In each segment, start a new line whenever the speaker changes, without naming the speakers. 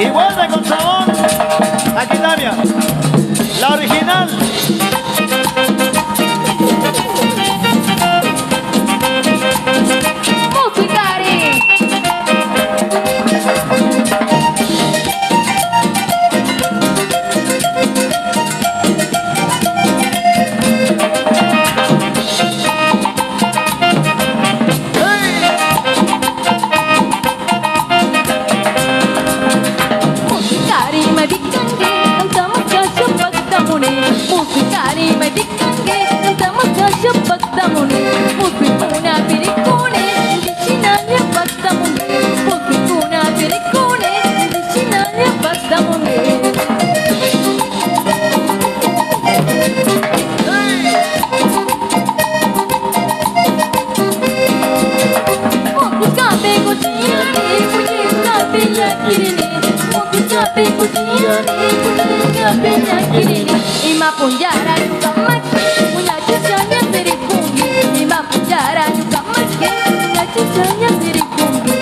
vuelve con sabor. Aquí Tania, la original.
Ima punjara juga makin punya cucunya siri kumbi. Ima punjara juga makin punya cucunya siri kumbi.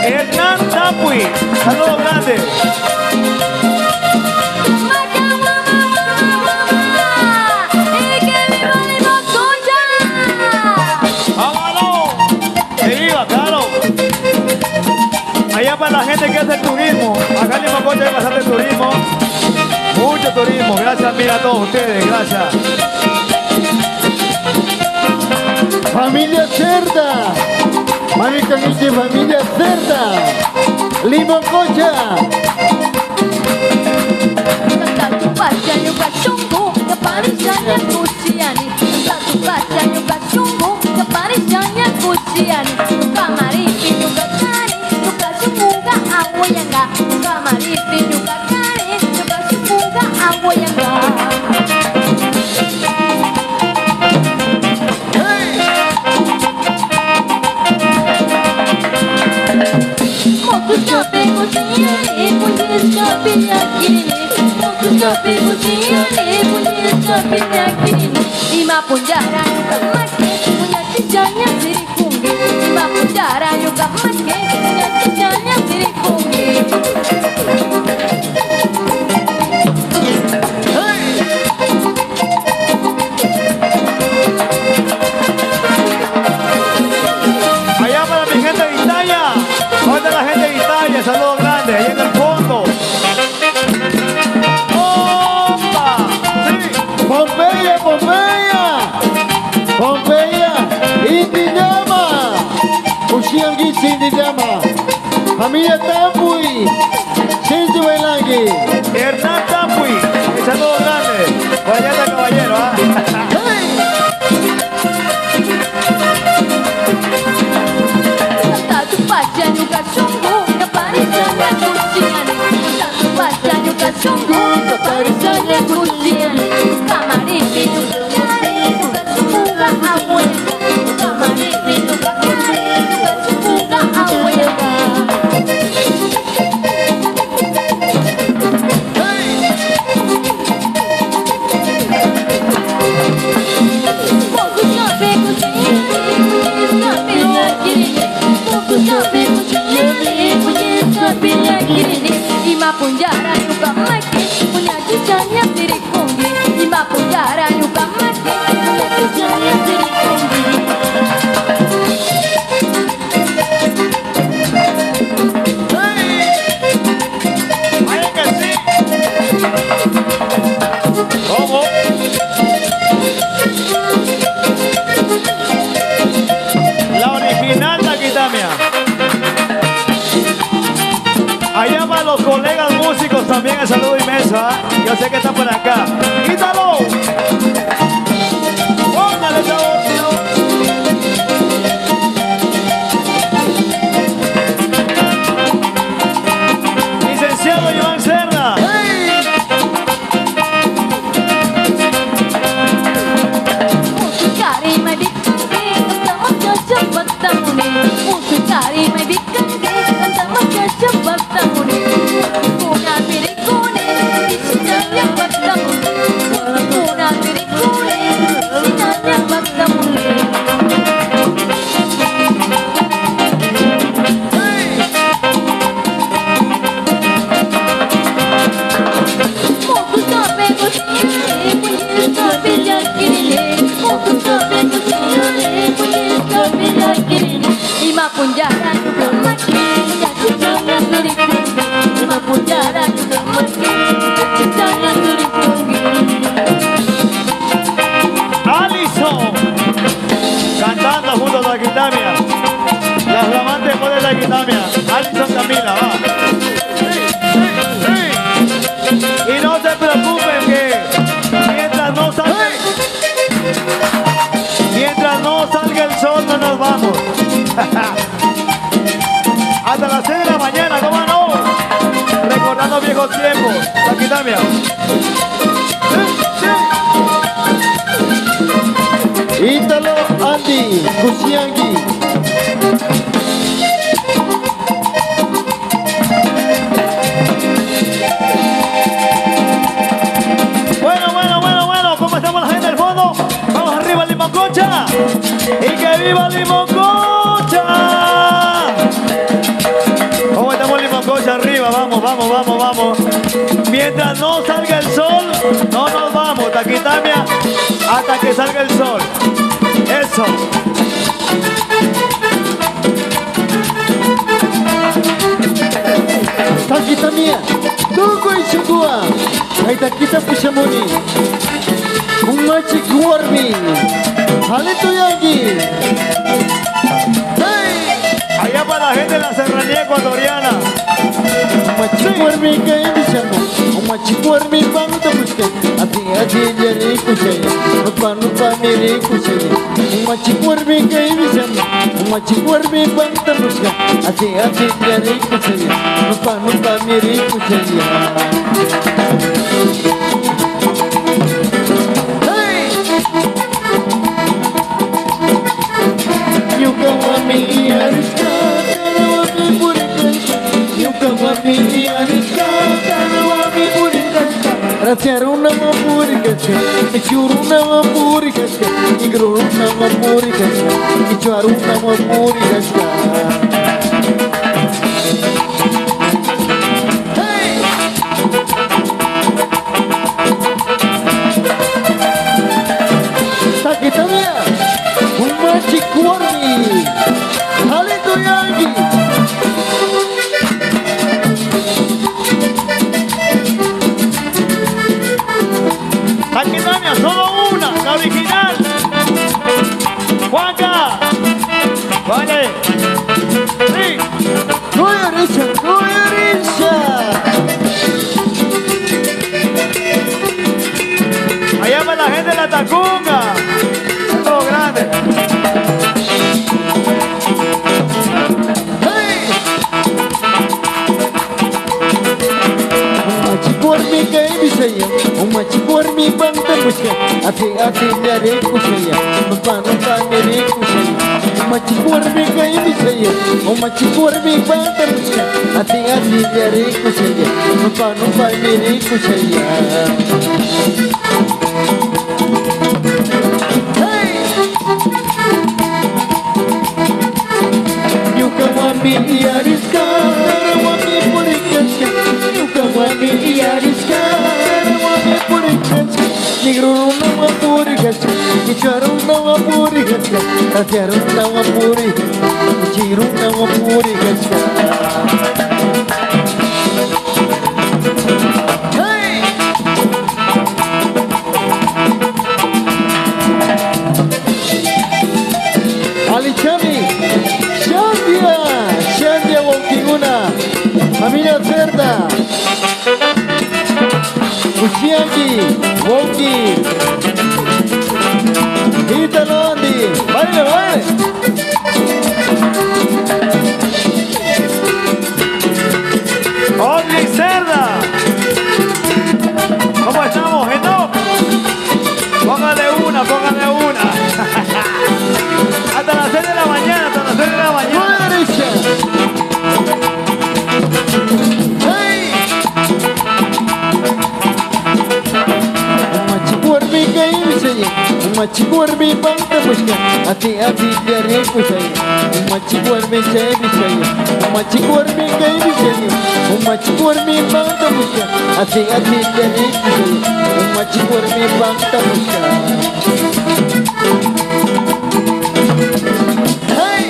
Hernán Tapui, saludos grandes. Allá para la gente que hace turismo, acá en Limacocha hay bastante turismo, mucho turismo, gracias mira a todos ustedes, gracias.
Familia Cerda, mami caniche, familia Cerda, Limacocha.
Satu baca juga sungguh keparisannya kuciani. Satu baca juga sungguh keparisannya kuciani. Kamaripi juga kari, juga sungguh awayanga. Kamaripi juga kari, juga sungguh awayanga. Moku cabe kuciani, punya cabe yakini. Tapi pujiannya punya tapi yakin. Ima punjara juga makin punya cicanya siri kumbi. Ima punjara juga makin punya cicanya siri kumbi.
Allá para mi gente de Italia, ¿dónde la gente de Italia? Saludos grandes, allá en el fondo.
Pompeya, Pompeya, Pompeya, Indiyama, Ushiangi Indiyama, familia Tapui, Shinji Bailangi.
Hernán Tapui, saludos grandes, Guayana caballero, ¿ah?
Satu baca juga sungguh keparisannya kuciani. Satu baca juga sungguh keparisannya kuciani. Kamaripi juga kari, juga sungguh awayanga. Kamaripi juga kari, juga sungguh awayanga. Fokus sampai kuciani, punya sampai yakini. Fokus sampai kuciani, punya sampai yakini. Ima punjara juga makin punya cicanya siri kumbi. Ima punjara juga makin punya cicanya siri kumbi.
Vaya que sí. ¿Cómo? La original Taquitamia. Allá para los colegas músicos también el saludo inmenso, ¿ah? Yo sé que están por acá. ¡Quítalo! ¡Póngale sabor! Licenciado Iván Cerda.
Musuh cari mai di kange, ketemu cocok bertemu nih. Musuh cari mai di
Alison, cantando junto a la Guitamia. La flamante voz de la Guitamia. Alison Camila, va. Sí. Y no se preocupen que mientras no salga el sol no nos vamos. Hasta las 6 de la mañana, ¿cómo no? Recordando viejos tiempos. La Guitamia.
Ítalo Andy Kusiangi.
Bueno, ¿cómo estamos la gente del fondo? Vamos arriba, Limonconcha. Y que viva Limonconcha. ¿Cómo estamos, Limonconcha? Arriba, vamos. Mientras no salga el sol, no nos vamos, Taquitamia, hasta que salga el sol. Eso.
Taquitamia, tuko isugua. Kaita kita pushamoni. Umachi kuarmi. Halito yangi. Hey!
Allá para la gente de la serranía ecuatoriana.
Umachi kuarmi kaya bisamo. Umachi kuarmi bangta muske. Ati jari kushaya. Nupa miri kushaya. Umachi kuarmi kaya bisamo. Umachi kuarmi bangta muske. Ati jari kushaya. Nupa miri kushaya. Raciaruna mapurikasya, ichuruna mapurikasya, igruruna mapurikasya, ichuaruna mapurikasya. Hey! Taquitamia, umachi kuarmi, halito yangi.
Taquitamia, solo una, la original. Juanca. Vale. Sí.
Goyarisha.
Allá va la gente de la Tacunga. Todo grande.
Hey! Umachi kuarmi kaya bisaya, umachi kuarmi bangta muska, ati jari kushaya, nupa miri kushaya. Umachi kuarmi kaya bisaya, umachi kuarmi bangta muska, ati jari kushaya, nupa miri kushaya. Hey! Yukawami iariska, wami purikaska. Yukawami iariska, wami purikaska. Nigruruna mapurikaska, ichuaruna mapurikaska, raciaruna mapurikaska, ichiruna mapurikaska. Hey! Alichami, Shandia Wontiguna, familia Cerda, Kuchiangi, Wongi, Ítalo Andy, baile.
Only Cerda. ¿Cómo estamos, gente? Póngale una. Hasta las 6 de la mañana,
Goyarisha. Hey! Umachi kuarmi kaya bisaya, umachi kuarmi bangta muska, ati jari kushaya. Umachi kuarmi kaya bisaya, umachi kuarmi kaya bisaya, umachi kuarmi bangta muska, ati jari kushaya. Umachi kuarmi bangta muska. Hey!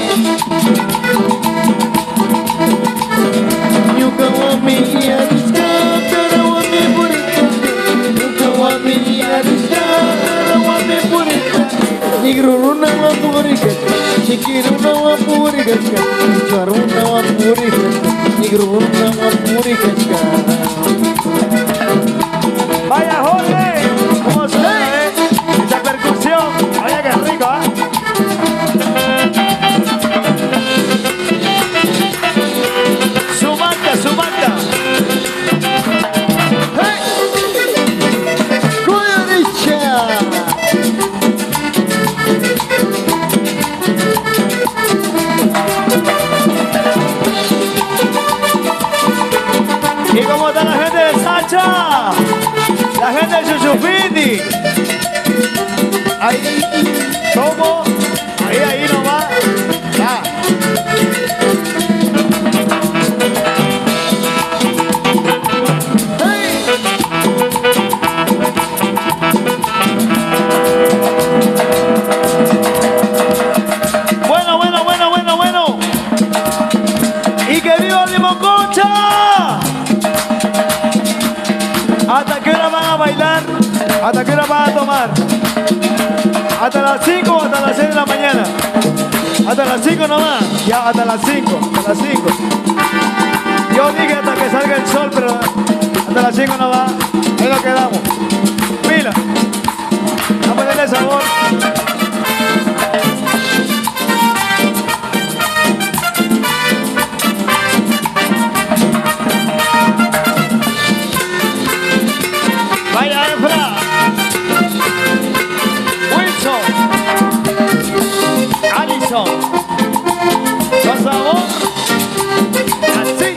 Vaya Jorge, ¿cómo suena, esa percusión? Oye, qué rico, ¿ah? Su marca, su marca. ¿Y cómo está la gente de Sacha? La gente de Chuchupindi. Ahí, ¿cómo? Ahí nomás. Ya. Bueno. Y que viva Limonconcha. ¿Hasta qué hora van a bailar? ¿Hasta qué hora van a tomar? ¿Hasta las 5 o hasta las 6 de la mañana? ¿Hasta las 5 nomás? Ya, hasta las 5, hasta las 5. Yo dije hasta que salga el sol, pero hasta las 5 nomás. Ahí nos quedamos. Mira, vamos a ponerle sabor. Vaya Efra, Wilson, Alison, con sabor, así,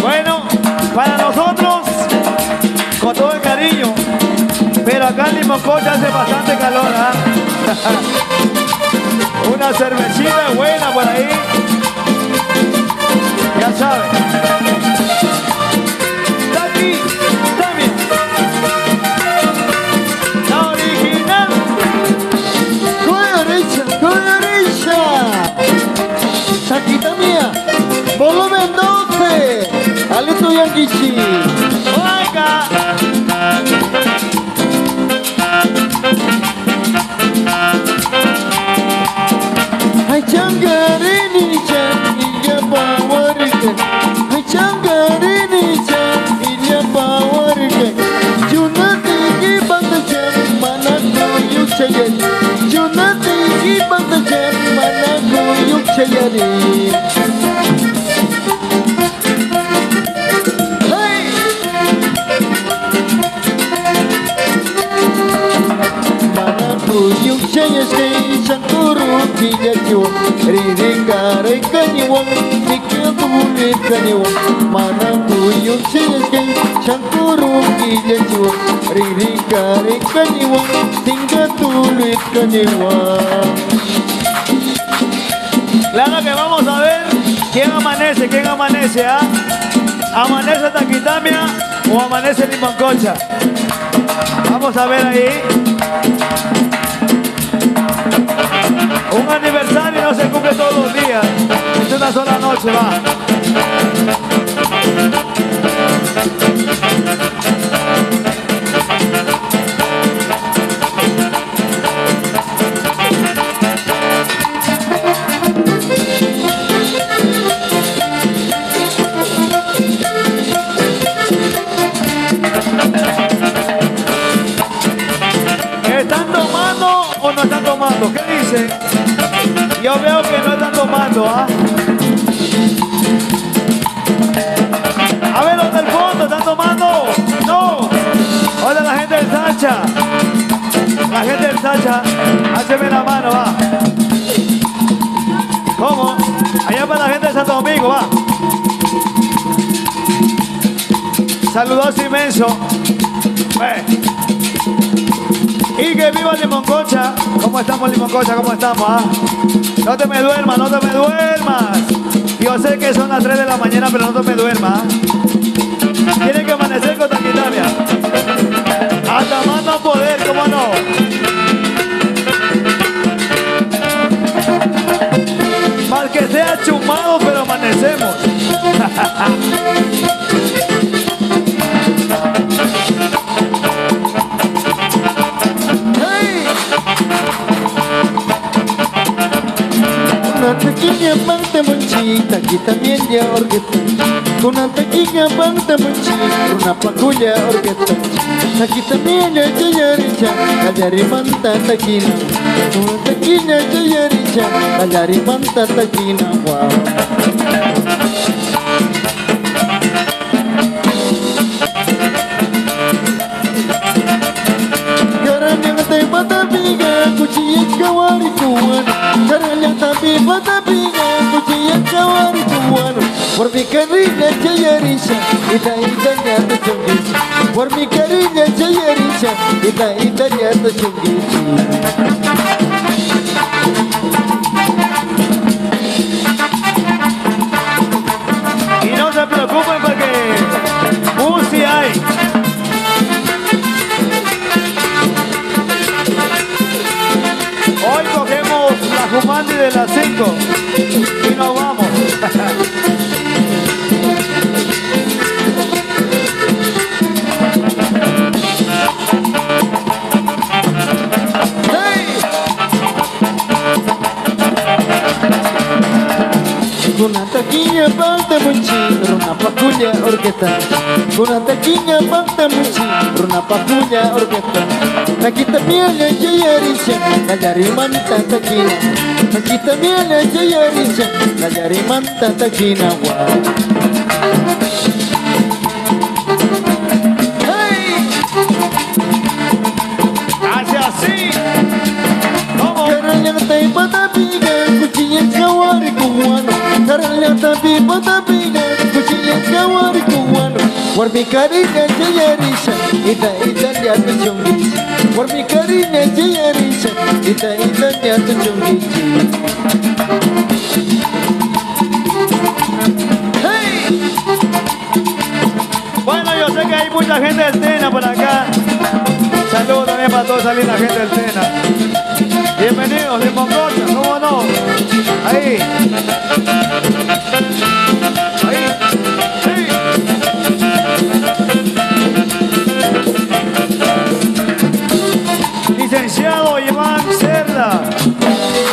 Bueno, para nosotros, con todo el cariño, pero acá en Limonconcha hace bastante calor, ¿ah? Una cervecita buena por ahí, ya saben. Tati, también. La original.
Coloriza. Saquita mía. Volumen 12. Alito Yankichi.
Oiga.
Ay changarini chan iya pawarike. Ay changarini chan iya pawarike. Junati ki banda chan mana koyuk chayani. Junati ki banda chan mana koyuk chayani. Kuyuk saya sei sangkuru tidak jiwa Ririka reka jiwa Tikil tulit ka jiwa Mana kuyuk saya sei sangkuru tidak jiwa Ririka reka jiwa Tinggal tulit ka jiwa.
Claro que vamos a ver quién amanece, ¿ah? ¿Amanece Taquitamia o amanece Limonconcha? Vamos a ver ahí. Un aniversario no se cumple todos los días, es una sola noche, va. ¿Están tomando o no están tomando? ¿Qué dicen? Yo veo que no están tomando, ¿ah? Saludos inmenso. Y que viva Limoncocha. ¿Cómo estamos, Limoncocha? ¿Cómo estamos? Ah? No te me duermas, no te me duermas. Yo sé que son las 3 de la mañana, pero no te me duermas. ¿Ah? Tienen que amanecer con Taquitania. Hasta más no poder, ¿cómo no? Mal que sea chumado, pero amanecemos.
Una taquilla parte monchita, aquí también ya orquesta. Una taquilla parte monchita, una paculla orquesta. Aquí también ya yaricha, ayarimanta taquina. Una taquilla ya yaricha, ayarimanta taquina, wow. Cuchilla kawari cubano, caranya tapi bata piga, cuchilla kawari cubano. Por mi cariño chayarisha, ita nyata chungichi. Por mi cariño chayarisha, ita nyata chungichi.
Y no se preocupen porque música hay. Hoy cogemos la Jumandi de las 5 y nos vamos.
Una taquilla parte monchita, una paculla orquesta. Una taquilla parte monchita, una paculla orquesta. Aquí también la yayarisha, la yarimanta taquina. Aquí también la yayarisha, la yarimanta taquina, wow.
¡Hey! ¡Hace así! ¿Cómo?
Carallata y patapiga, cuchilla kawari cubano. Carallata y patapiga, cuchilla kawari cubano. Por mi cariño yayarisha, ita nyata chungichi. Por mi cariño yayarisha, ita nyata chungichi.
¡Hey! Bueno, yo sé que hay mucha gente del Tena por acá. Saludos también para toda esa linda gente del Tena. Bienvenidos, Limoncocha, ¿cómo no? Ahí. Ahí. Sí. Licenciado Iván Cerda,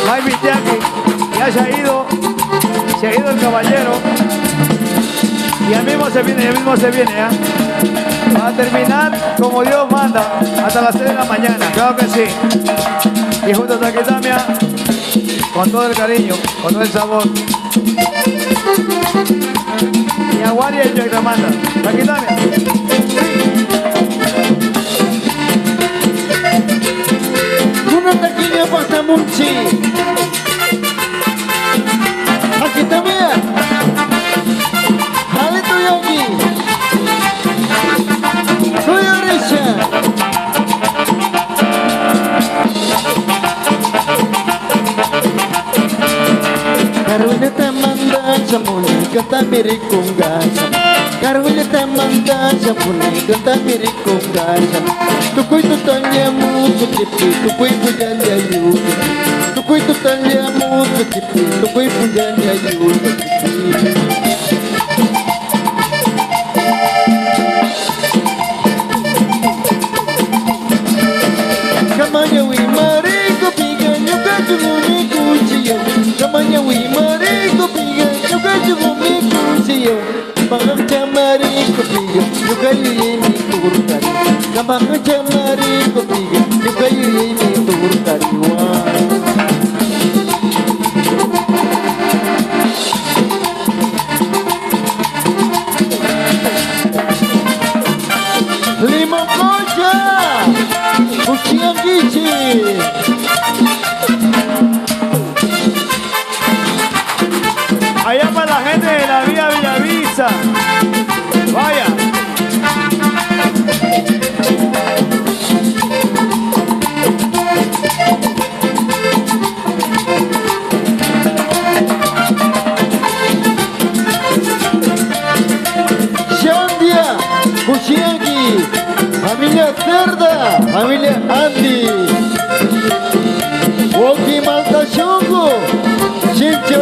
May Vitiaki, ya se ha ido el caballero. Y el mismo se viene, ¿eh? Va a terminar como Dios manda, hasta las 6 de la mañana, claro que sí. Y junto a Taquitamia, con todo el cariño, con todo el sabor. Y Aguaria y Yagramanda. Taquitamia.
Una taquilla pasta monchi. Aquí también. Jale tu yogi. Soy Orisha. Karunya te manda chamuni kata miri kungasha. Karunya te manda chamuni kata miri kungasha. Tukui tutanya mutu tipi, tukui pujanya yuki. Tukui tutanya mutu tipi, tukui pujanya yuki. Kamanya wi mari ko piga nyuka jumuni kuchiyo. Kamanya wi mari ko piga nyuka jumuni kuchiyo. Bangam chamari ko piga nyuka yini turkari. Kamang chamari ko piga nyuka yini turkari wa. Limoncocha, cuchilla kichi.
Allá para la gente de la vía Villavisa. Vaya.
Familia Cerda, familia Andy, Woki Malta Shungu, Chinche